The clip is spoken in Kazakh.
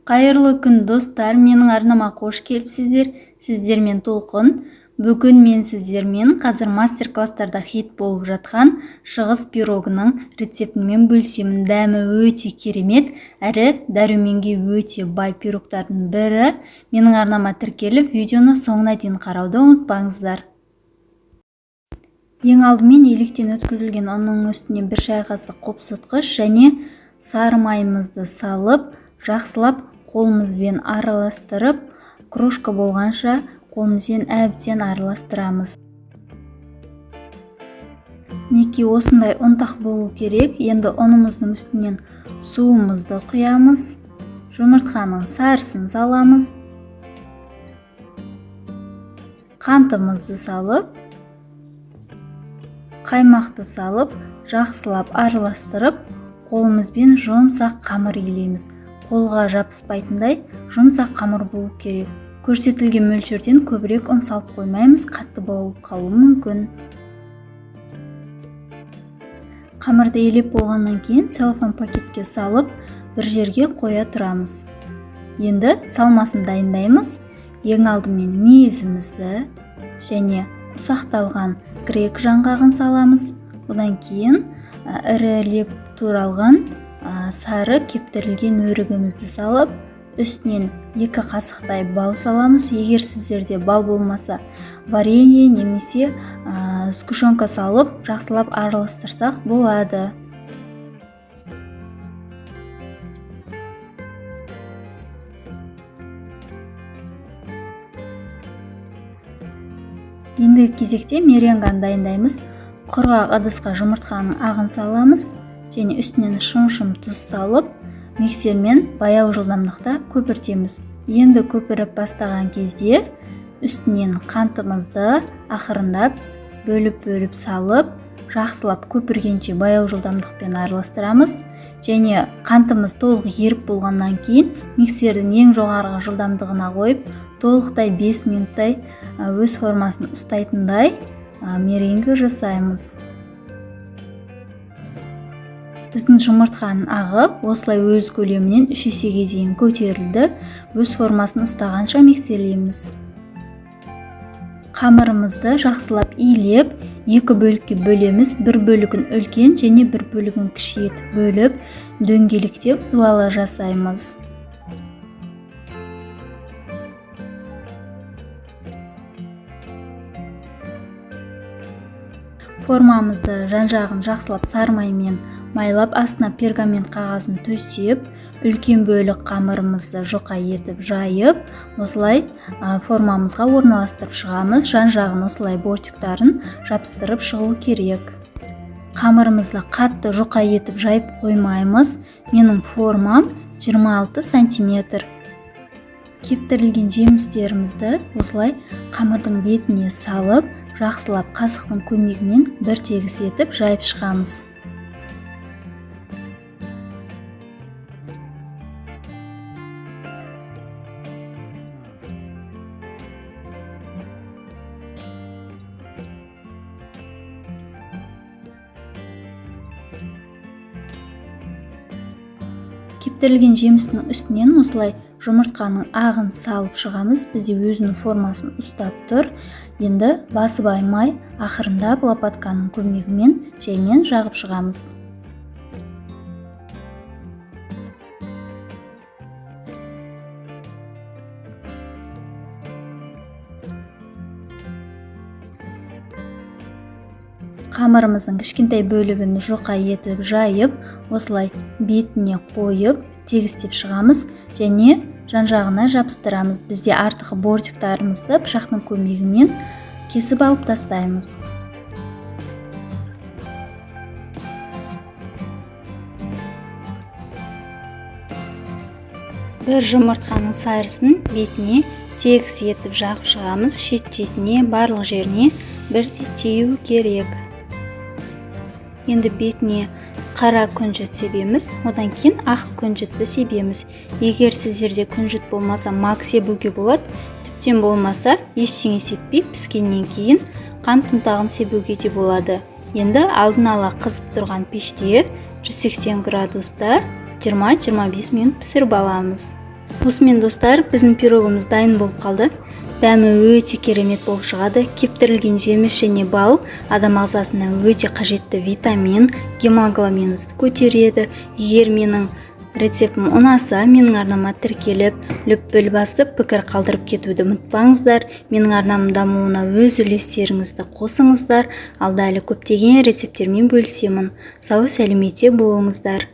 Қайырлы күн достар, менің арнама қош келіпсіздер. Сіздермен Толқын. Бүгін мен сіздермен қазір мастер-класстарда хит болып жатқан шығыс пирогының рецептімен бөлісемін. Дәмі өте керемет, әрі дәруменге өте бай пирогтардың бірі. Менің арнама тіркеліп, видеоны соңына дейін қарауды ұмытпаңыздар. Ең алдымен електен өткізілген ұнның үстіне 1 шай қасық қопсытқыш және сары майымызды салып, жақсылап қолымызбен араластырып, крошка болғанша қолымызбен әбден араластырамыз. Неке осындай ұнтақ болу керек. Енді ұнымыздың үстінен суымызды құямыз, жұмыртқаның сарысын саламыз, қантымызды салып, қаймақты салып, жақсылап араластырып, қолымызбен жұмсақ қамыр илейміз. Қолға жабыспайтындай жұмсақ қамыр болу керек. Көрсетілген мөлшерден көбірек ұн салып қоймаймыз, қатты болып қалуы мүмкін. Қамырды илеп болғаннан кейін целлофан пакетке салып, бір жерге қоя тұрамыз. Енді салмасын дайындаймыз. Ең алдымен мейізімізді және ұсақталған грек жаңғағын саламыз. Одан кейін ірілеп туралған сары кептірілген өрігімізді салып, үстінен 2 қасықтай бал саламыз. Егер сіздерде бал болмаса, варенье немесе сгущенка салып, жақсылап араластырсақ болады. Ендігі кезекте меренганы дайындаймыз. Құрғақ ыдысқа жұмыртқаның ағын саламыз және үстінен шым-шым тұз салып, миксермен баяу жылдамдықта көпіртеміз. Енді көпіріп бастаған кезде үстінен қантымызды ақырындап бөліп салып, жақсылап көпіргенше баяу жылдамдықпен араластырамыз. Және қантымыз толық еріп болғаннан кейін миксердің ең жоғарғы жылдамдығына қойып, толықтай 5 минуттай өз формасын ұстайтындай меренге жасаймыз. Біздің жұмыртқаның ағы осылай өз көлемінен 3 есеге дейін көтерілді. Өз формасын ұстағанша миксерлейміз. Қамырымызды жақсылап илеп, 2 бөлікке бөлеміз. 1 бөлігін үлкен және 1 бөлігін кіші етіп бөліп, дөңгелектеп зуала жасаймыз. Формамызды жан-жағын жақсылап сары маймен майлап, астына пергамент қағазын төсеп, үлкен бөлік қамырымызды жұқа етіп жайып, осылай формамызға орналастырып шығамыз. Жан-жағын осылай бортиктарын жабыстырып шығу керек. Қамырымызды қатты жұқа етіп жайып қоймаймыз. Менің формам 26 сантиметр. Кептірілген жемістерімізді осылай қамырдың бетіне салып, жақсылап қасықтың көмегімен бір тегіс етіп жайып шығамыз. Кептірілген жемістің үстінен осылай жұмыртқаның ағын салып шығамыз. Бізде өзінің формасын ұстап тұр. Енді басыпаймай, ақырындап лопатканың көмегімен жаймен жағып шығамыз. Қамырымыздың кішкентай бөлігін жұқа етіп жайып, осылай бетіне қойып, тегістеп шығамыз және жан-жағына жабыстырамыз. Бізде артық бортиктарымызды пышақтың көмегімен кесіп алып тастаймыз. Бір жұмыртқаның сарысын бетіне тегіс етіп жағып шығамыз. Шет-шетіне, барлық жеріне бірдей тиюі керек. Енді бетіне қара күнжіт себеміз, одан кейін ақ күнжітті себеміз. Егер сіздерде күнжіт болмаса, мак себуге болады. Тіптен болмаса, ештеңе сеппей піскеннен кейін қант ұнтағын себуге де болады. Енді алдын ала қызып тұрған пеште 180 градуста 20-25 минут пісіріп аламыз. Осымен достар, біздің пирогымыз дайын болып қалды. Дәмі өте керемет болып шығады. Кептірілген жеміс және бал адам ағзасына өте қажетті витамин, гемоглобинді көтереді. Егер менің рецептім ұнаса, менің арнама тіркеліп, лүпіл басып, пікір қалдырып кетуді ұмытпаңыздар. Менің арнамның дамуына өз үлестеріңізді қосыңыздар. Алда әлі көптеген рецепттермен бөлісемін. Сау сәлеметте болыңыздар.